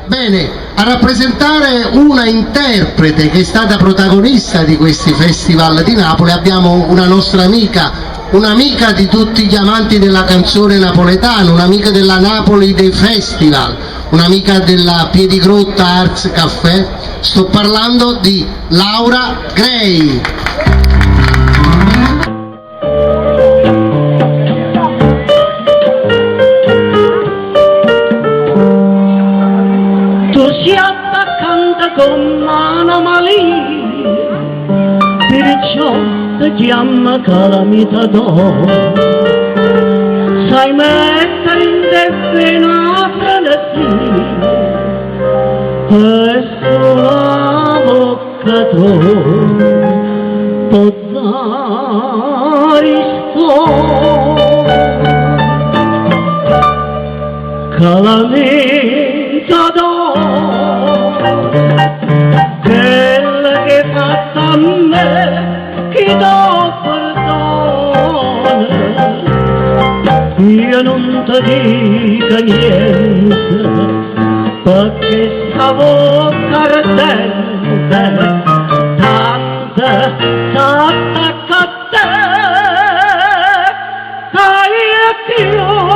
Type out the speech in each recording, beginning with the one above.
Bene, a rappresentare una interprete che è stata protagonista di questi festival di Napoli abbiamo una nostra amica, un'amica di tutti gli amanti della canzone napoletana, un'amica della Napoli dei festival, un'amica della Piedigrotta Arts Café. Sto parlando di Laura Gray. Si attaccanta con l'anomalia, perciò ti chiama calamita d'oro. Sai mettere in te una frenesia, e sulla bocca tu pozzari sto. Calamita d'oro, quella che hai fatto a me, chi do perdona. Io non ti dico niente, perché sta bocca ardente, tanta s'attacca a te, sai che io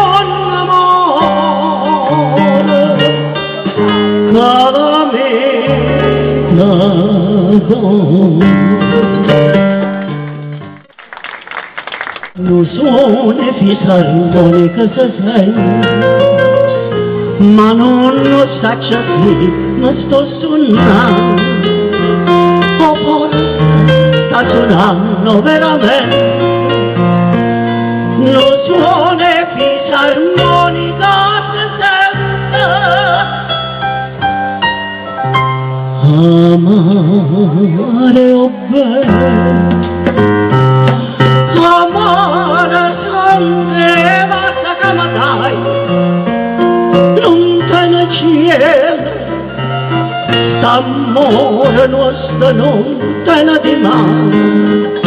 lo suona fisarmonica se sente, ma non lo saccia qui, ma sto suonando, o forse sta suonando veramente. Lo suona fisarmonica se sente, amare o bene, amare sangue basta che mi dai, non te ne cielo, st'amore nostro non te ne dimane.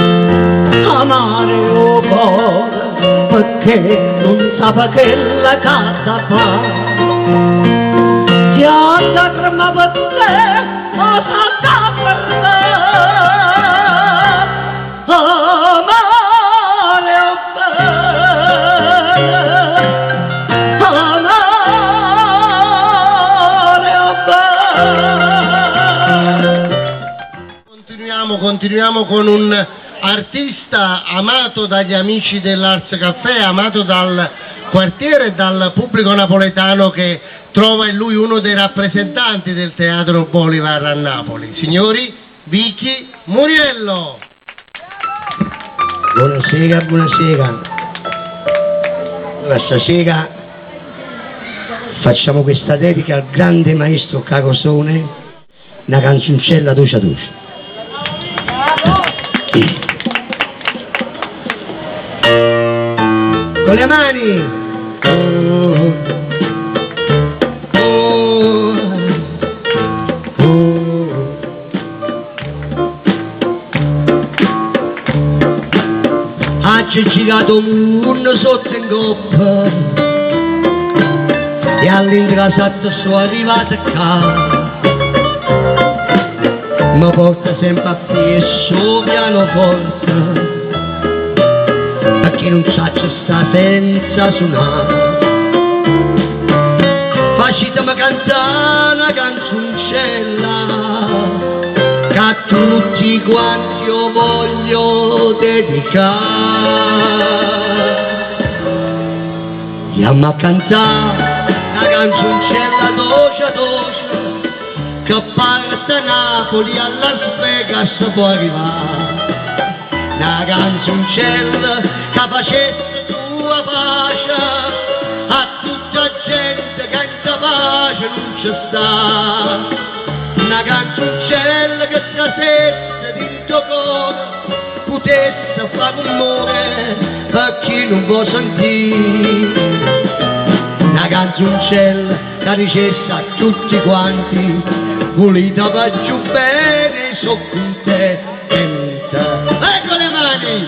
Amare o cuore, perché non sa che la casa fa, si ha trama per te, ma sa per te. Amare o bene, amare o bene. Continuiamo con un artista amato dagli amici dell'Arts Café, amato dal quartiere e dal pubblico napoletano, che trova in lui uno dei rappresentanti del Teatro Bolivar a Napoli. Signori, Vicky Muriello. Buonasera, buonasera. Allora, stasera facciamo questa dedica al grande maestro Carosone, una canzoncella dolce dolce. Con le mani! C'è girato un sotto in coppa e all'ingrasato sono arrivato a casa, mi porta sempre a fisso pianoforte, perché non saccio sta senza suonare. Facitemi cantare una canzoncella che a tutti quanti io voglio dedicare. Andiamo a cantare una canzoncella dolce dolce che parte da Napoli a Las Vegas può arrivare. Una canzoncella che facesse tua pace a tutta gente che in pace non ci sta. Una canzoncella che trasesse dentro cuore, potesse fare rumore per chi non può sentire. Una canzoncella che dicesse a tutti quanti, volete per giù bene, so contenta. Ecco le mani!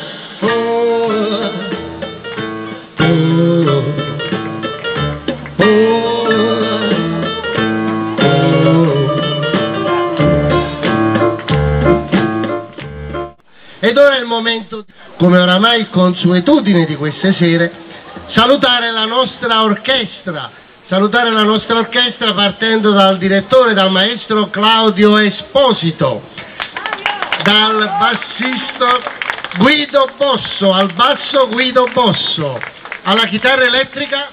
momento, come oramai consuetudine di queste sere, salutare la nostra orchestra partendo dal direttore, dal maestro Claudio Esposito, dal bassista Guido Bosso, al basso Guido Bosso, alla chitarra elettrica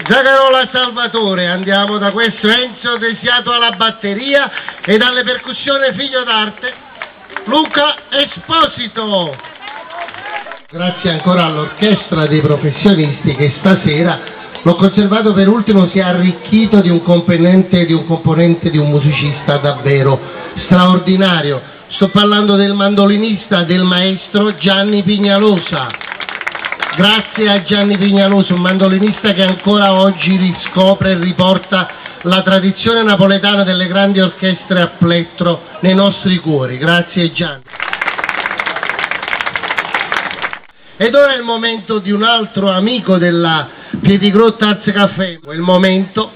Zagarola Salvatore, andiamo da questo Enzo Desiato alla batteria e dalle percussioni figlio d'arte Luca Esposito. Grazie ancora all'orchestra dei professionisti che stasera, l'ho conservato per ultimo, si è arricchito di un componente di un musicista davvero straordinario. Sto parlando del mandolinista, del maestro Gianni Pignalosa. Grazie a Gianni Pignalosa, un mandolinista che ancora oggi riscopre e riporta la tradizione napoletana delle grandi orchestre a plettro nei nostri cuori. Grazie Gianni. Ed ora è il momento di un altro amico della Piedigrotta Arts Café, è il momento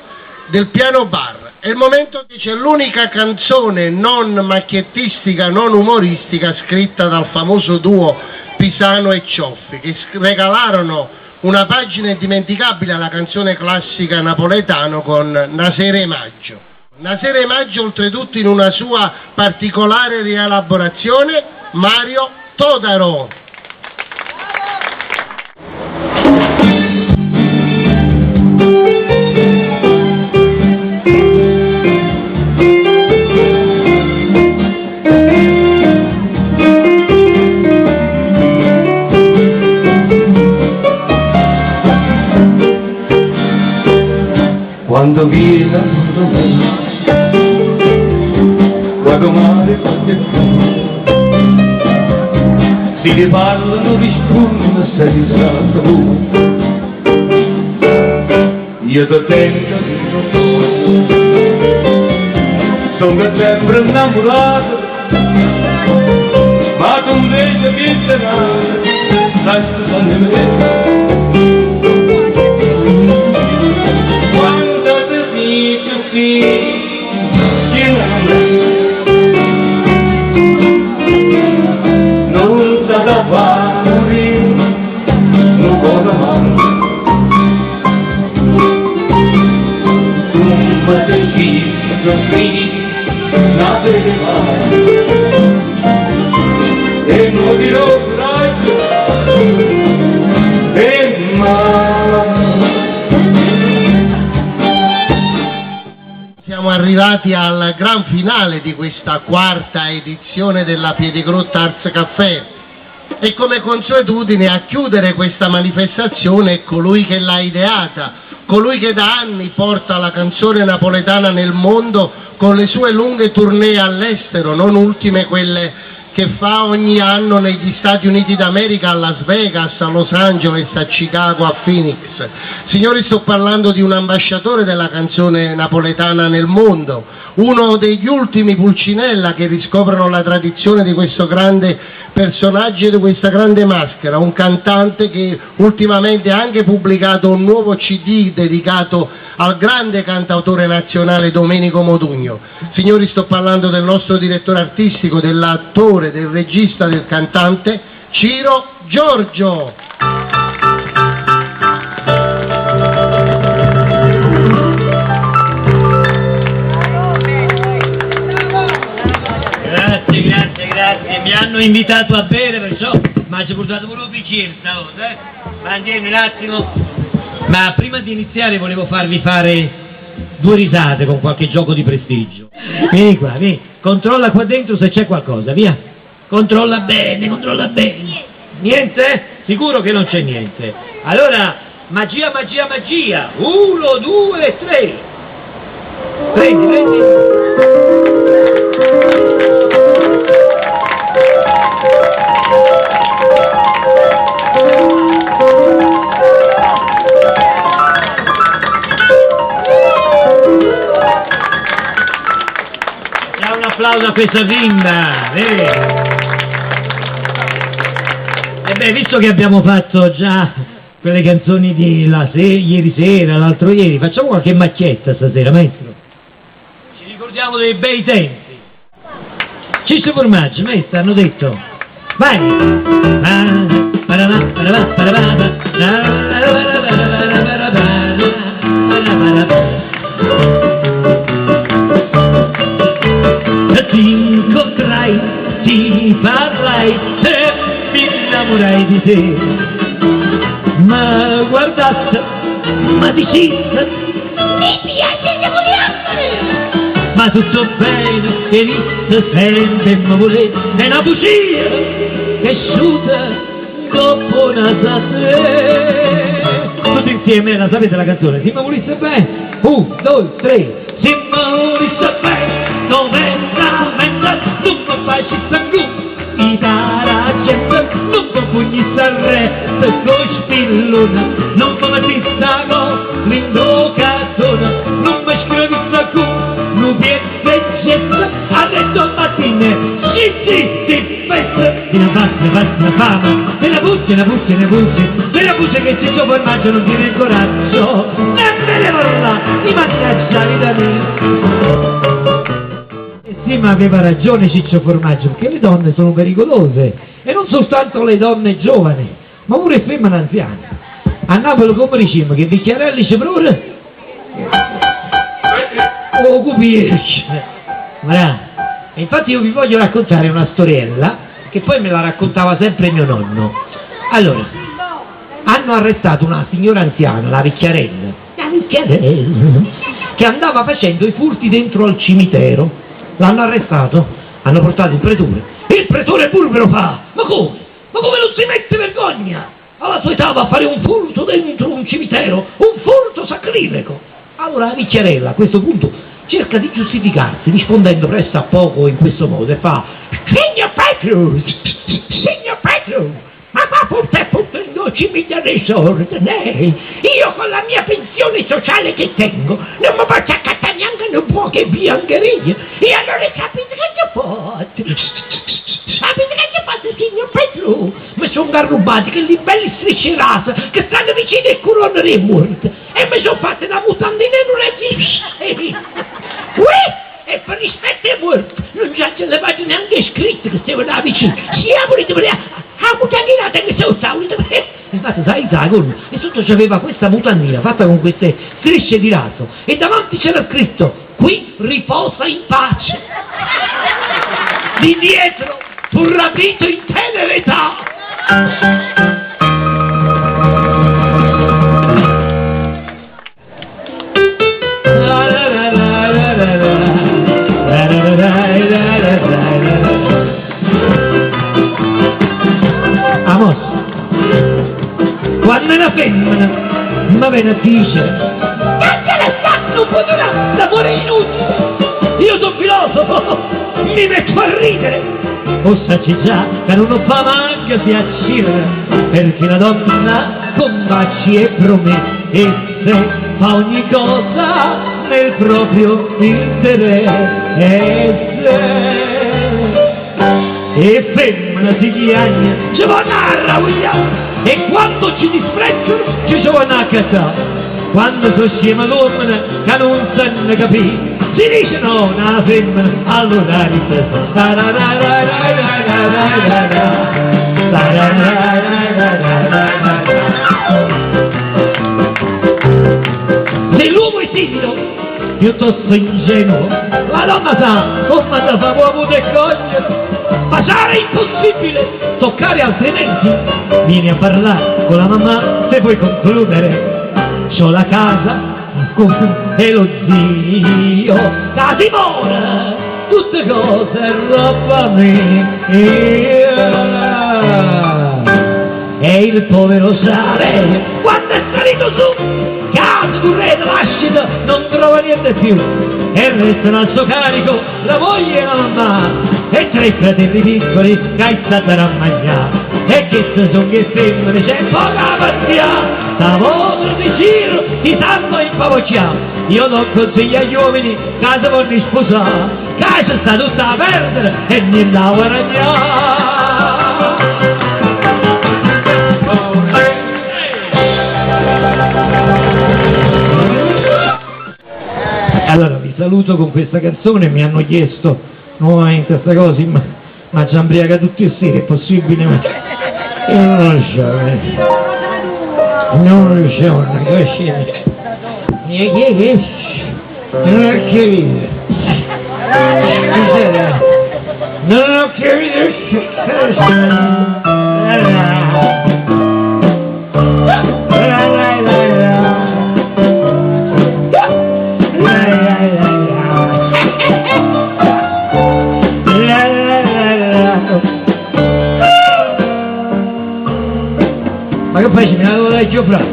del piano bar. È il momento che c'è l'unica canzone non macchiettistica, non umoristica, scritta dal famoso duo Pisano e Cioffi, che regalarono una pagina indimenticabile alla canzone classica napoletano con Nasere Maggio. Nasere Maggio, oltretutto in una sua particolare rielaborazione, Mario Todaro. Quando viene la domenica, guardo male qualche cosa, si riparlano di spunta senza tabù. Io ti tengo sono sempre innamorato, ma tu invece mi stai stando me. Non sa da fare, non può mai. Tu mi sei qui, nasce mai, e non dirò coraggio, e mai. Siamo arrivati al gran finale di questa quarta edizione della Piedigrotta Arts Café e come consuetudine a chiudere questa manifestazione è colui che l'ha ideata, colui che da anni porta la canzone napoletana nel mondo con le sue lunghe tournée all'estero, non ultime quelle che fa ogni anno negli Stati Uniti d'America, a Las Vegas, a Los Angeles, a Chicago, a Phoenix. Signori, sto parlando di un ambasciatore della canzone napoletana nel mondo, uno degli ultimi Pulcinella che riscoprono la tradizione di questo grande personaggio e di questa grande maschera, un cantante che ultimamente ha anche pubblicato un nuovo CD dedicato al grande cantautore nazionale Domenico Modugno. Signori, sto parlando del nostro direttore artistico, dell'attore, del regista, del cantante Ciro Giorgio. Grazie, mi hanno invitato a bere, perciò mi ci portato pure un bicchiere stavolta, Ma andiamo un attimo. Ma prima di iniziare volevo farvi fare 2 risate con qualche gioco di prestigio. Vieni qua, vieni, controlla qua dentro se c'è qualcosa, via. Controlla bene. Niente? Sicuro che non c'è niente. Allora, magia. 1, 2, 3. Prendi. Dà un applauso a questa bimba. E beh, visto che abbiamo fatto già quelle canzoni di ieri sera, l'altro ieri, facciamo qualche macchietta stasera, maestro. Ci ricordiamo dei bei tempi. Ciccio Formaggio, maestro, hanno detto. Vai! Ti incontrai, ti parlai e mi innamorai di te. Ma guardasse, ma dicesse, mi piace di amore. Ma tutto bene, che visse sempre ma volete, è una bugia cresciuta dopo una te. Tutti insieme, la sapete la canzone? Se mi volesse bene, 1, 2, 3. Se mi volesse bene, dove sta, non mi faccio sangue. I dara gente, non mi pugni sarrette, con spillona, non mi mettista con l'indocazione, non mi scrivista con l'ubietto getta, adesso mattine, sì, ti festa, e la fama, e la buccia che Ciccio Formaggio non tiene il coraggio, nemmeno parla, di mannaggia da me. Sì, ma aveva ragione Ciccio Formaggio, perché le donne sono pericolose, e non soltanto le donne giovani, ma pure femmine anziane. A Napoli come diciamo che Vicchiarelli c'è pure o Cupiesci. E infatti io vi voglio raccontare una storiella che poi me la raccontava sempre mio nonno. Allora, hanno arrestato una signora anziana, la Vicchiarella, che andava facendo i furti dentro al cimitero. L'hanno arrestato, hanno portato il pretore pure me lo fa, ma come? Ma come non si mette vergogna? Alla sua età va a fare un furto dentro un cimitero, un furto sacrilego. Allora la Vicchiarella a questo punto cerca di giustificarsi, rispondendo presto a poco in questo modo, e fa: Signor Petro, ma pure 12.000 risorse, io con la mia pensione sociale che tengo non mi faccio accattare neanche un po' che biancheria, e allora sapete che ci fate? Signor Petro? Mi sono garrubati che li belli strisce rasa che stanno vicino al colonna dei morti, e mi sono fatte una mutandina e e per rispetto ai morti non già ce l'avete neanche scritto che stiamo là vicino, siamo di la mutandina che sono stati. Infatti sai e sotto c'aveva questa mutandina fatta con queste strisce di raso, e davanti c'era scritto: qui riposa in pace. Di dietro fu rapito in tenera età. Amos, quando una femmina mi viene a dire non può durare, l'amore è inutile, io sono filosofo, mi metto a ridere, o sai già che non fa manca si accira, perché la donna combaci e promette fa ogni cosa nel proprio interesse. E femmina si chiagna, ci vanno a ravigliare, e quando ci disprezzano ci vanno a cazzare. Quando sono scema donna che non sanno capire, si dice no, una femmina, allora se l'uomo è timido, piuttosto ingenuo, la donna sa come da fa uomo e coglie. Ma sarà impossibile toccare altrimenti. Vieni a parlare con la mamma se vuoi concludere. C'ho la casa e lo zio, la dimora, tutte cose roba mia. E il povero Sare, quando è salito su, casa d'un re lascito, non trova niente più. E restano al suo carico la moglie e la mamma, e 3 fratelli piccoli che è stata a mangiare. E che se sono che femmine c'è poca pazzia, stavano di giro, ti sanno impavocchiare. Io non consiglio agli uomini che si vogliono sposare, che sta tutta a perdere e niente a guadagnare. Allora vi saluto con questa canzone. Mi hanno chiesto nuovamente queste cose, ma ci imbriaca tutti e sei, è possibile? Ma io non lo so, non lo so, una cosa, non ho capito, non ho capito, ma che fai? Me la devo dare giù fra?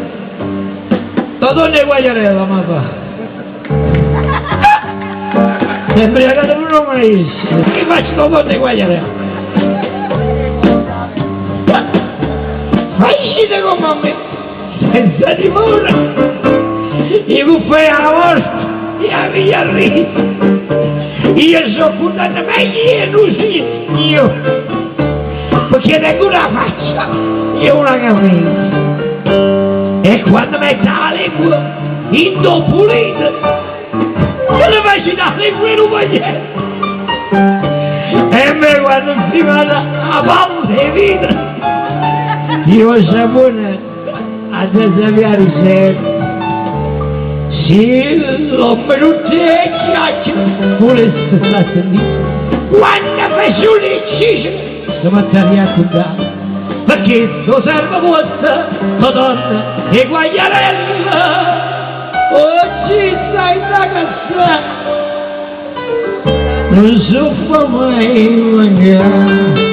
La donna è guagliarella, ma fa. Sembra che non lo mai. Che faccio la donna è guagliarella? Facite come me, senza dimora. Io fai la morte, io mi arrivo. Io sono puntata meglio e non si, io. Perché tengo una faccia e una camisa e quando metto la lingua indopulita e le faccio da lingua in un bagnetto e me quando si va a palla di vita io sapone a desaviare i servi sì, l'ho venuto e chiacchiere volesse stare sentito quando faccio l'incisione siamo stati a raccontare perché lo serve vostra la donna e guagliarella oggi stai da casa non so fa mai mangiare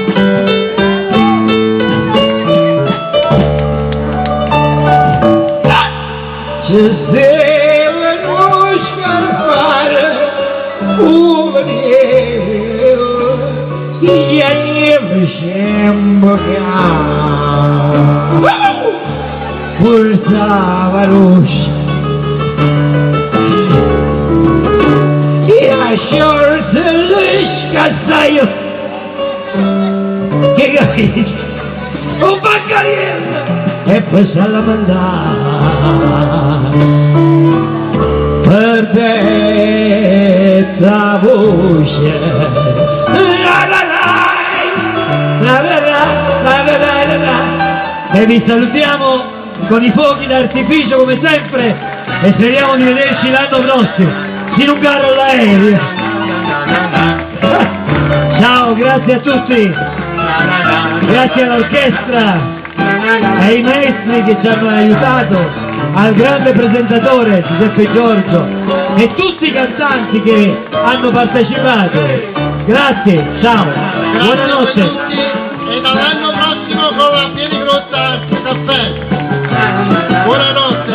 ci devono scappare io mi sembra che portava rossa e a sciorte le scazzaio che capito un baccariello e poi se la mandava per detta voce e vi salutiamo con i fuochi d'artificio come sempre e speriamo di vederci l'anno prossimo. Si lungaro l'aereo. Ciao, grazie a tutti, grazie all'orchestra, ai maestri che ci hanno aiutato, al grande presentatore Giuseppe Giorgio e tutti i cantanti che hanno partecipato. Grazie, ciao, buonanotte. E dall'anno prossimo con la Piedi Grotta Caffè. Buonanotte.